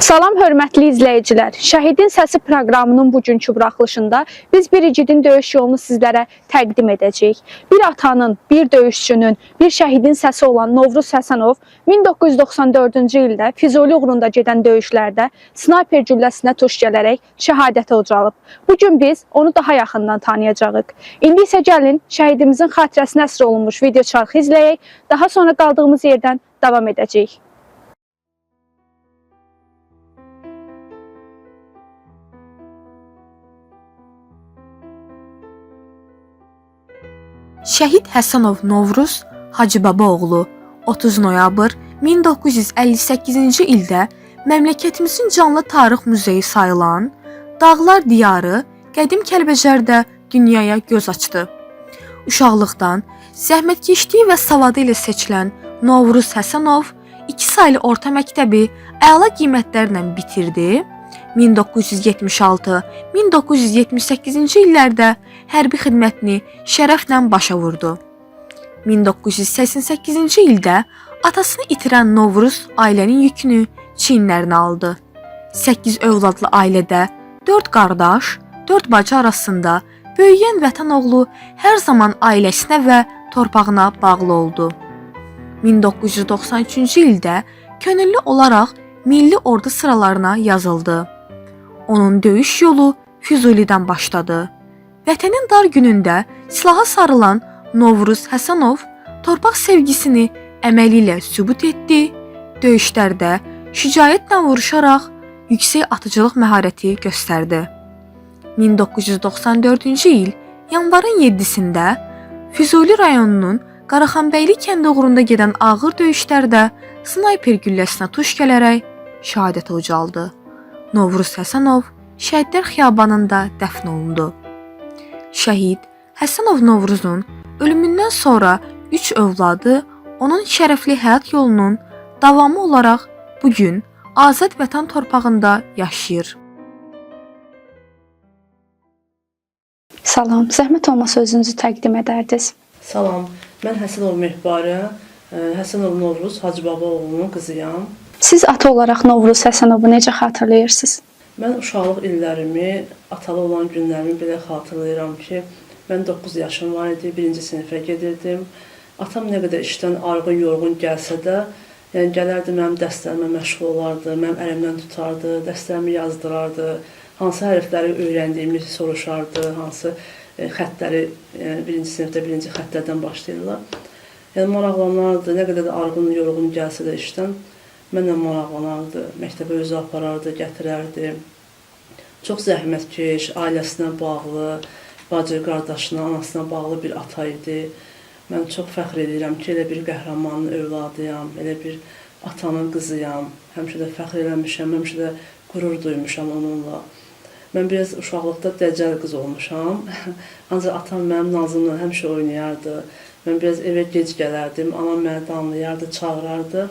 Salam hörmətli izləyicilər. Şəhidin Səsi proqramının bugünkü buraxılışında biz bir igidin döyüş yolunu sizlərə təqdim edəcəyik. Bir atanın, bir döyüşçünün, bir şəhidin səsi olan Novruz Həsənov 1994-cü ildə Füzuli uğrunda gedən döyüşlərdə snayper gülləsinə tuş gələrək şəhadətə ucalıb. Bugün biz onu daha yaxından tanıyacağıq. İndi isə gəlin şəhidimizin xatirəsinə əsr olunmuş video çarxı izləyək, daha sonra qaldığımız yerdən davam edəcəyik. Şəhid Həsənov Novruz Hacıbaba oğlu 30 noyabr 1958-ci ildə məmləkətimizin canlı tarix muzeyi sayılan Dağlar diyarı qədim Kəlbəcərdə dünyaya göz açdı. Uşaqlıqdan zəhmətkeşliyi və savadı ilə seçilən Novruz Həsənov 2 saylı orta məktəbi əla qiymətlərlə bitirdi. 1976-1978-ci illərdə hərbi xidmətini şərəflə başa vurdu. 1988-ci ildə atasını itirən Novruz ailənin yükünü çiyinlərinə aldı. 8 övladlı ailədə 4 qardaş, 4 bacı arasında böyüyən vətən oğlu hər zaman ailəsinə və torpağına bağlı oldu. 1993-cü ildə könüllü olaraq milli ordu sıralarına yazıldı. Onun döyüş yolu Füzulidən başladı. Vətənin dar günündə silaha sarılan Novruz Həsənov torpaq sevgisini əməli ilə sübut etdi. Döyüşlərdə şücaətlə vuruşaraq yüksək atıcılıq məharəti göstərdi. 1994-cü il yanvarın 7-sində Füzuli rayonunun Qaraxanbəyli kəndi uğrunda gedən ağır döyüşlərdə snayper gülləsinə tuş gələrək şəhadətə ucaldı. Novruz Həsənov Şəhidlər Xiyabanında dəfn olundu. Şəhid Həsənov Novruzun ölümündən sonra 3 övladı onun şərəfli həyat yolunun davamı olaraq bugün azad vətən torpağında yaşayır. Salam, zəhmət olmasa özünüzü təqdim edərdiniz. Salam, mən Həsənov Mehbarə, Həsənov Novruz Hacıbaba oğlunun qızıyam. Siz ata olaraq Novruz Həsənovu necə xatırlayırsınız? Mən uşaqlıq illərimi, atalı olan günlərimi belə xatırlayıram ki, mən 9 yaşım var idi, 1-ci sinifə gedirdim. Atam nə qədər işdən arğın, yorğun gəlsə də, yəni gələrdi mənim dərslərimə məşğul olardı, mənim əlimdən tutardı, dərslərimi yazdırardı, hansı hərfləri öyrəndiyimi soruşardı, hansı xəttləri, yəni 1-ci sinifdə 1-ci xəttlərdən başlayırlar. Yəni maraqlanardı, nə qədər də arğın, yorğun gəlsə də işdən, mənlə maraqlanardı, məktəbə özü aparardı, gətirərdi. Çox zəhmətkeş, ailəsinə bağlı, bacı, qardaşına, anasına bağlı bir ata idi. Mən çox fəxr edirəm ki, elə bir qəhrəmanın övladıyam, elə bir atanın qızıyam. Həmişə də fəxr eləmişəm, həmişə də qürur duymuşam onunla. Mən biraz uşaqlıqda dəcəl qız olmuşam. Ancaq atam mənim nazımla həmişə oynayardı. Mən biraz evə gec gələrdim, anam məni danlayardı, çağırardı.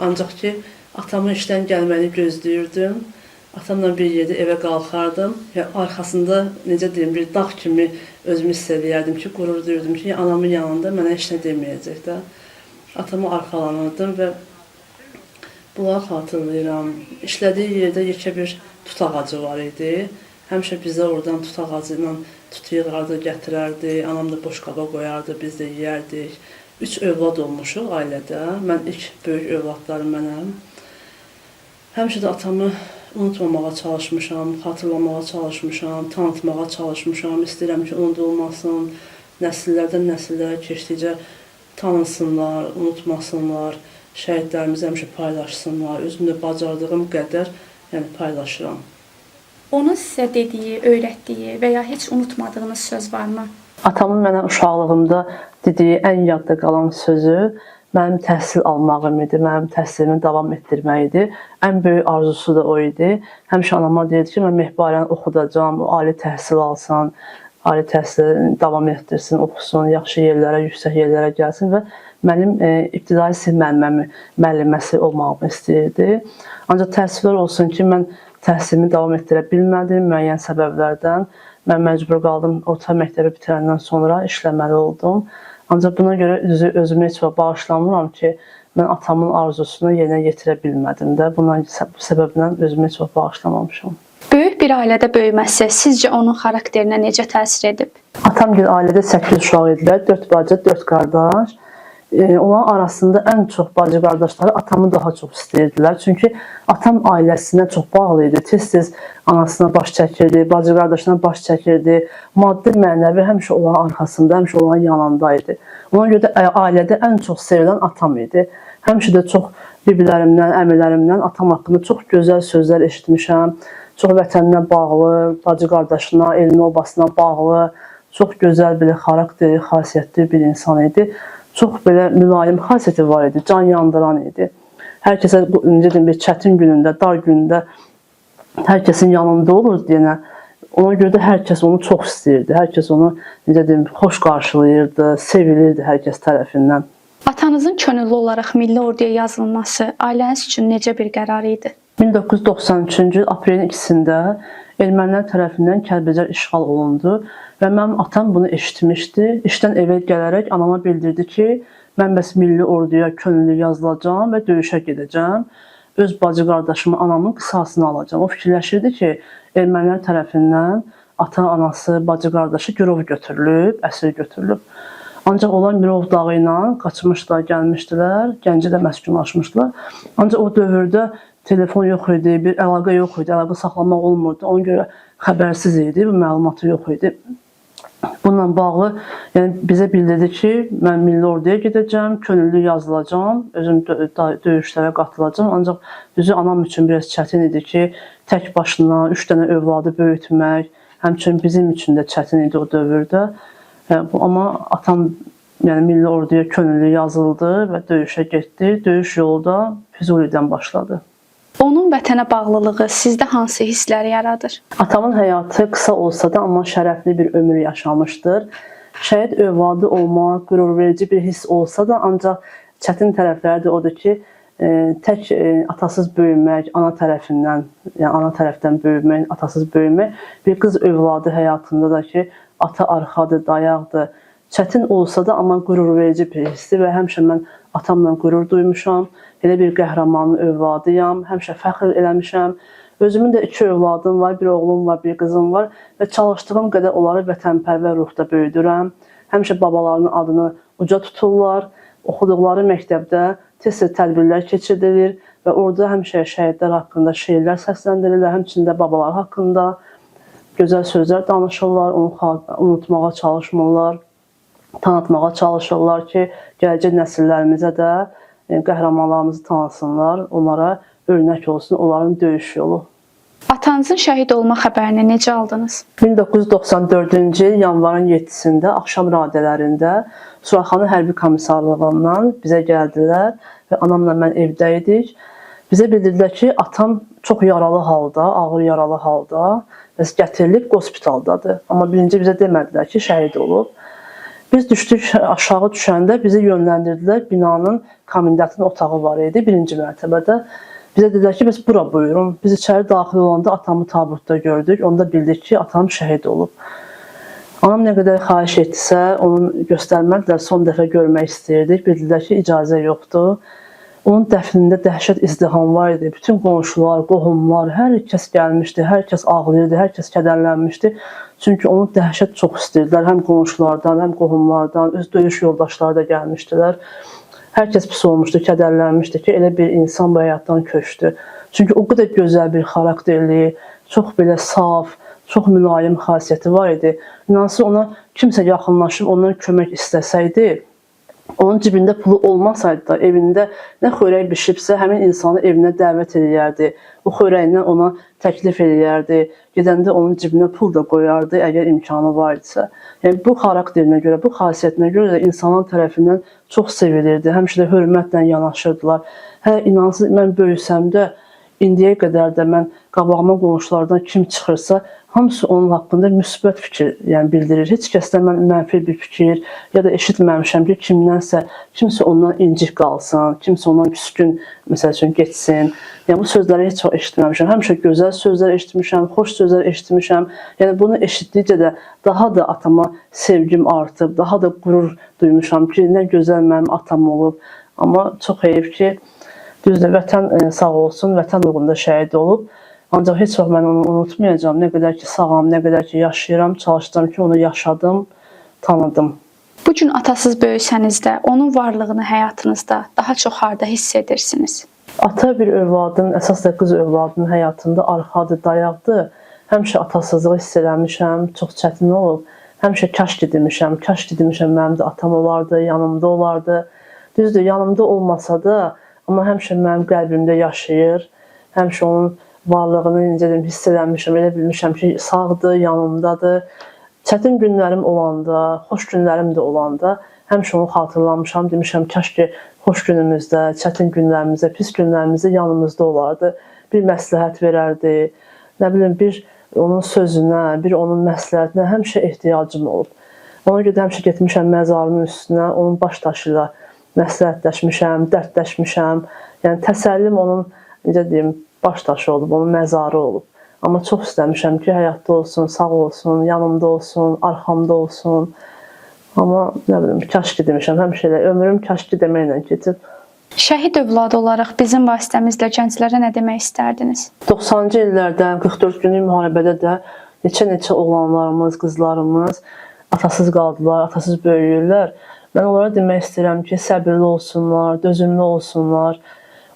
Ancaq ki, atamın işdən gəlməni gözləyirdim. Atamla bir yerdə evə qalxardım. Arxasında, necə deyim, bir dağ kimi özümü hiss edərdim ki, qürur duyurdum ki, anamın yanında mənə heç nə deməyəcək də. Atamı arxalanırdım və bunları xatırlayıram. İşlədiyi yerdə yekə bir tut ağacı var idi. Həmişə bizə oradan tut ağacı ilə tut yığardı, gətirərdi. Anam da boş qaba qoyardı, biz də yeyərdik. 3 övlad olmuşuq ailədə. Mən ilk böyük övladlarım mənəm. Həmişə də atamı unutmamağa çalışmışam, xatırlamağa çalışmışam, tanıtmağa çalışmışam. İstəyirəm ki, unudulmasın, nəsillərdən nəsillərə keçdikcə tanınsınlar, unutmasınlar, şəhidlərimizi həmişə paylaşsınlar. Özüm də bacardığım qədər paylaşıram. Onun sizə dediyi, öyrətdiyi və ya heç unutmadığınız söz varmı? Atamın mənə uşaqlığımda dediyi ən yadda qalan sözü mənim təhsil almağım idi, mənim təhsilimi davam etdirmək idi. Ən böyük arzusu da o idi. Həmişə anama deyirdi ki, mən Mehbarəni oxudacam, ali təhsil alsan, ali təhsil davam etdirsin, oxusun, yaxşı yerlərə, yüksək yerlərə gəlsin və mənim ibtidai sinif müəlliməsi olmağımı istəyirdi. Ancaq təəssüflər olsun ki, mən təhsilimi davam etdirə bilmədim müəyyən səbəblərdən. Mən məcbur qaldım orta məktəbi bitirəndən sonra işləməli oldum. Ancaq buna görə özümü heç vaxt bağışlamıram ki, mən atamın arzusunu yerinə yetirə bilmədim də. Bu səbəblə özümü heç vaxt bağışlamamışam. Böyük bir ailədə böyüməsi sizcə onun xarakterinə necə təsir edib? Atam gil ailədə 8 uşaq idilər, 4 bacı, 4 qardaş. Onların arasında ən çox bacı qardaşları atamı daha çox istəyirdilər. Çünki atam ailəsinə çox bağlı idi. Tez-tez anasına baş çəkirdi, bacı qardaşına baş çəkirdi. Maddi, mənəvi həmişə onların arxasında, həmişə onların yanında idi. Ona görə də ailədə ən çox sevilən atam idi. Həmişə də çox bibilərimdən, əmilərimdən atam haqqında çox gözəl sözlər eşitmişəm. Çox vətəninə bağlı, bacı qardaşına, elinə obasına bağlı, çox gözəl belə xarakteri, xasiyyətli bir insan idi. Çox belə mülayim xasiyyəti var idi, can yandıran idi. Hər kəsə bir çətin günündə, dar günündə hər kəsin yanında olurdu yenə. Ona görə də hər kəs onu çox istəyirdi. Hər kəs onu xoş qarşılayırdı, sevilirdi hər kəs tərəfindən. Atanızın könüllü olaraq milli orduya yazılması ailəniz üçün necə bir qərar idi? 1993-cü aprelin 2-sində ermənilər tərəfindən Kəlbəcər işğal olundu və mənim atam bunu eşitmişdi. İşdən evə gələrək anama bildirdi ki, mən bəs milli orduya könüllü yazılacağam və döyüşə gedəcəm. Öz bacı qardaşımı, anamın qisasını alacağım. O fikirləşirdi ki, ermənilər tərəfindən ata, anası, bacı qardaşı girov götürülüb, əsir götürülüb. Ancaq onlar Mirov dağı ilə qaçmışlar, gəlmişdilər, Gəncədə məskunlaşmışdılar. Ancaq o dövrdə telefon yox idi, bir əlaqə yox idi, əlaqə saxlamaq olmurdu. Ona görə xəbərsiz idi, bu məlumatı yox idi. Bununla bağlı bizə bildirdi ki, mən milli orduya gedəcəm, könüllü yazılacağam, özüm döyüşlərə qatılacağam. Ancaq düzü anam üçün biraz çətin idi ki, tək başına 3 dənə övladı böyütmək, həmçinin bizim üçün də çətin idi o dövrdə. Amma atam milli orduya könüllü yazıldı və döyüşə getdi. Döyüş yolu da Füzulidən başladı. Onun vətənə bağlılığı sizdə hansı hissləri yaradır? Atamın həyatı qısa olsa da, amma şərəfli bir ömür yaşamışdır. Şəhid övladı olmaq, qürurverici bir hiss olsa da, ancaq çətin tərəfləri də odur ki, tək atasız böyümək, ana tərəfdən böyümək, atasız böyümək, bir qız övladı həyatında da ki, ata arxadır, dayaqdır. Çətin olsa da, amma qürurverici bir hissdir və həmişə mən atamla qürur duymuşam. Elə bir qəhrəmanın övladıyam, həmişə fəxr eləmişəm. Özümün də 2 övladım var, bir oğlum var, bir qızım var və çalışdığım qədər onları vətənpərvər ruhda böyüdürəm. Həmişə babalarının adını uca tuturlar. Oxuduqları məktəbdə tez-tez tədbirlər keçirilir və orada həmişə şəhidlər haqqında şeirlər səsləndirirlər, həmçində babalar haqqında gözəl sözlər danışırlar, onu unutmağa çalışmırlar, tanıtmağa çalışırlar ki, gələcək nəsillərimizə də qəhrəmanlarımızı tanısınlar, onlara örnək olsun onların döyüş yolu. Atanızın şəhid olma xəbərini necə aldınız? 1994-cü il yanvarın 7-sində axşam radələrində Suraxanı hərbi komissarlığından bizə gəldilər və anamla mən evdə idik. Bizə bildirdilər ki, atam çox yaralı halda, ağır yaralı halda gətirilib hospitaldadır. Amma birinci bizə demədilər ki, şəhid olub. Biz düşdük, aşağı düşəndə bizi yönləndirdilər, binanın komendantın otağı var idi, 1-ci mərtəbədə. Bizə dedilər ki, biz bura buyurun. Biz içəri daxil olanda atamı tabutda gördük, onda bildik ki, atam şəhid olub. Anam nə qədər xahiş etdisə, onu göstərmədilər, son dəfə görmək istəyirdik. Bildilər ki, icazə yoxdur. Onun dəfnində dəhşət izdiham var idi. Bütün qonşular, qohumlar, hər kəs gəlmişdi, hər kəs ağlayırdı, hər kəs kədərlənmişdi. Çünki onu dəhşət çox istəyirdilər. Həm qonşulardan, həm qohumlardan, öz döyüş yoldaşları da gəlmişdilər. Hər kəs pis olmuşdu, kədərlənmişdi ki, elə bir insan bu həyatdan köçdü. Çünki o qədər gözəl bir xarakterli, çox belə saf, çox mülayim xasiyyəti var idi. İnansız ona kimsə yaxınlaşıb ondan kömək istəsəydi, onun cibində pulu olmasaydı da, evində nə xörək bişibsə, həmin insanı evinə dəvət edərdi. O xörəyindən ona təklif edərdi. Gedəndə onun cibinə pul da qoyardı, əgər imkanı var idisə. Yəni, bu xarakterinə görə, bu xasiyyətinə görə də insanlar tərəfindən çox sevilirdi. Həmişə də hörmətlə yanaşırdılar. Inansız, mən böyüsəm də indiyə qədər də mən qabağıma qonşulardan kim çıxırsa, hamısı onun haqqında müsbət fikir, yəni bildirir. Heç kəsdən mən mənfi bir fikir ya da eşitməmişəm ki, kimsə ondan incik qalsın, kimsə ondan küskün məsəl üçün getsin. Yəni bu sözləri heç vaxt eşitməmişəm. Həmişə gözəl sözlər eşitmişəm, xoş sözlər eşitmişəm. Yəni bunu eşitdikcə də daha da atama sevgim artıb, daha da qürur duymuşam ki, nə gözəl mənim atam olub. Amma çox heyif ki, düzdür, vətən sağ olsun, vətən uğrunda şəhid olub. Ancaq heç vaxt mən onu unutmayacağam. Nə qədər ki sağam, nə qədər ki yaşayıram, çalışdım ki, onu yaşadım, tanıdım. Bu gün atasız böyüsəniz də onun varlığını həyatınızda daha çox harda hiss edirsiniz? Ata bir övladın, əsas da qız övladının həyatında arxadır, dayaqdır. Həmişə atasızlığı hiss eləmişəm, çox çətin olub. Həmişə kaş demişəm mənim də atam olardı, yanımda olardı. Düzdür, yanımda olmasa da, amma həmişə mənim qəlbimdə yaşayır. Həmişə onun varlığını necə deyim, hiss eləmişəm, elə bilmişəm ki, sağdır, yanımdadır. Çətin günlərim olanda, xoş günlərim də olanda həmişə onu xatırlamışam, demişəm, kaş ki, xoş günümüzdə, çətin günlərimizdə, pis günlərimizdə yanımızda olardı. Bir məsləhət verərdi, nə bilim, bir onun sözünə, bir onun məsləhətinə həmişə ehtiyacım olub. Ona görə həmişə getmişəm məzarının üstünə, onun baş daşı ilə məsləhətləşmişəm, dərdləşmişəm. Yəni təsəllim onun, necə deyim, baş daşı olub, onun məzarı olub. Amma çox istəmişəm ki, həyatda olsun, sağ olsun, yanımda olsun, arxamda olsun. Amma nə bilim, kaş ki demişəm, həmişə elə ömrüm kaş ki deməklə keçib. Şəhid övladı olaraq bizim vasitəmizlə gənclərə nə demək istərdiniz? 90-cı illərdə, 44 günlük müharibədə də neçə oğlanlarımız, qızlarımız atasız qaldılar, atasız böyüyürlər. Mən onlara demək istəyirəm ki, səbirli olsunlar, dözümlü olsunlar.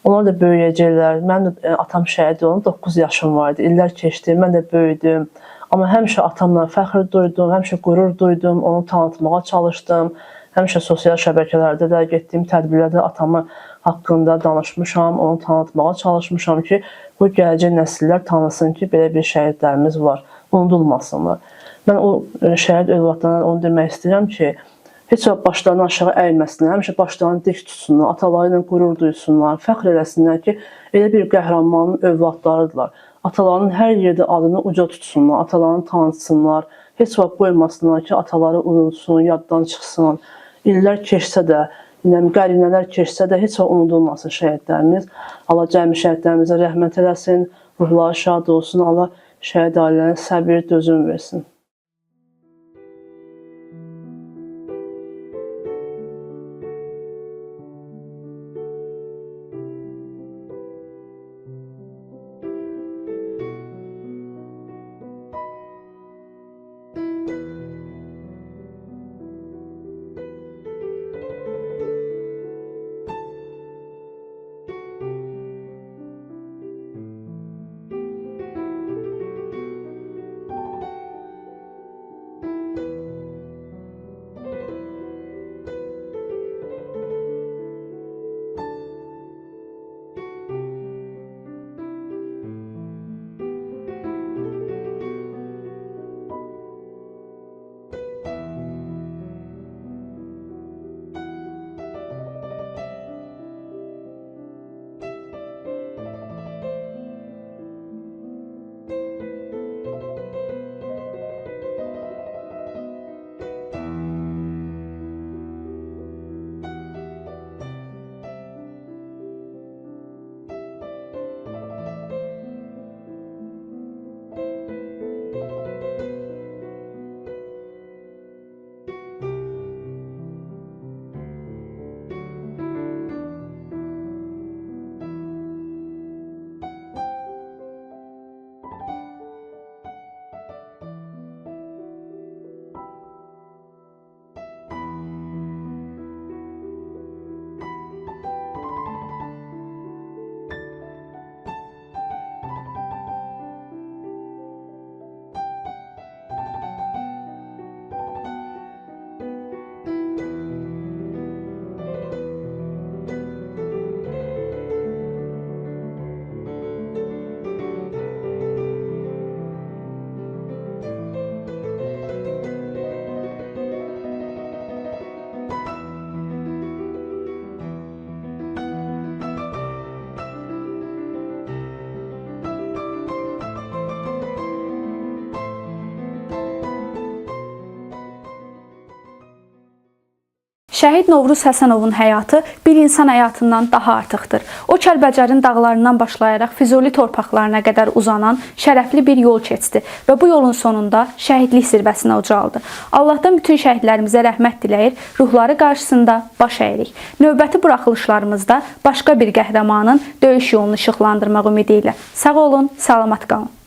Onlar da böyüyəcəklər. Mən də atam şəhid olub, 9 yaşım var idi. İllər keçdi, mən də böyüdüm. Amma həmişə atamla fəxr duydum, həmişə qürur duydum, onu tanıtmağa çalışdım. Həmişə sosial şəbəkələrdə də, getdiyim tədbirlərdə atamı haqqında danışmışam, onu tanıtmağa çalışmışam ki, bu gələcək nəsillər tanısın ki, belə bir şəhidlərimiz var, unudulmasınlar. Mən o şəhid övladlarına onu demək istəyirəm ki, heç vaxt başlarını aşağı əyməsinlər, həmişə başlarını dik tutsunlar, ataları ilə qürur duysunlar, fəxr eləsinlər ki, elə bir qəhrəmanın övladlarıdırlar. Atalarının hər yerdə adını uca tutsunlar, atalarını tanıtsınlar, heç vaxt qoymasınlar ki, ataları unutsun, yaddan çıxsın. İllər keçsə də, qərinələr keçsə də heç vaxt unudulmasın şəhidlərimiz. Allah cəmi şəhidlərimizə rəhmət eləsin, ruhları şad olsun, Allah şəhid ailələrinə səbir, dözüm versin. Şəhid Novruz Həsənovun həyatı bir insan həyatından daha artıqdır. O Kəlbəcərin dağlarından başlayaraq Füzuli torpaqlarına qədər uzanan şərəfli bir yol keçdi və bu yolun sonunda şəhidlik zirvəsinə ucaldı. Allahdan bütün şəhidlərimizə rəhmət diləyir, ruhları qarşısında baş əyirik. Növbəti buraxılışlarımızda başqa bir qəhrəmanın döyüş yolunu işıqlandırmaq ümidi ilə. Sağ olun, salamat qalın.